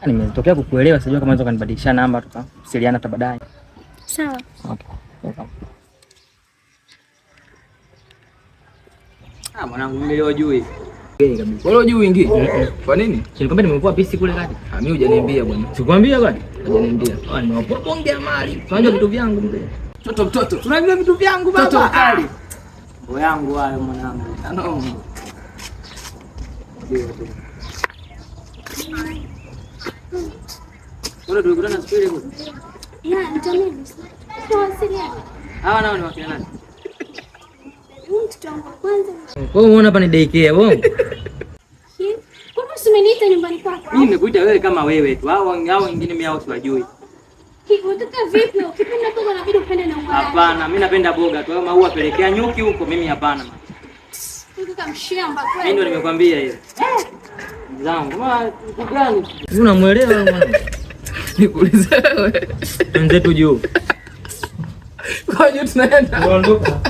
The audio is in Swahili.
Nimetokea kukuelewa, sijui kama unaweza kunibadilishia namba tukawasiliana hata baadaye. Sawa. Okay. Mwanangu mimi leo jui. Kabisa. Leo jui ingi. Kwa nini? Nilikwambia nimekuwa busy kule kati. Mimi hujaniambia bwana. Sikwambia bwana? Hujaniambia. Nimewapoa bongea mali. Unajua vitu vyangu mzee. Mtoto. Tunajua vitu vyangu baba. Mtoto kali. Mambo yangu hayo mwanangu. Ano. Wewe tulikutana siku ile kule? Ya, nitamini. Tuwasiliane. Hawa nao ni wakina nani? Mtoto wangu kwanza. Wewe unaona hapa ni daycare wewe? Kwa nini umeniita nyumbani kwako? Mimi nimekuita wewe kama wewe tu. Hao wengine mimi hao siwajui. Unataka vipi? Ukipenda boga inabidi upende na maua. Hapana, mimi napenda boga tu. Maua pelekea nyuki huko, mimi hapana. Unataka mshamba kweli? Mimi ndo nimekwambia hiyo. Zangu, kama kitu gani? Unamuelewa wewe mwanangu? Nikuulize wewe. Mzetu juu. Kwa hiyo tunaenda. Ondoka.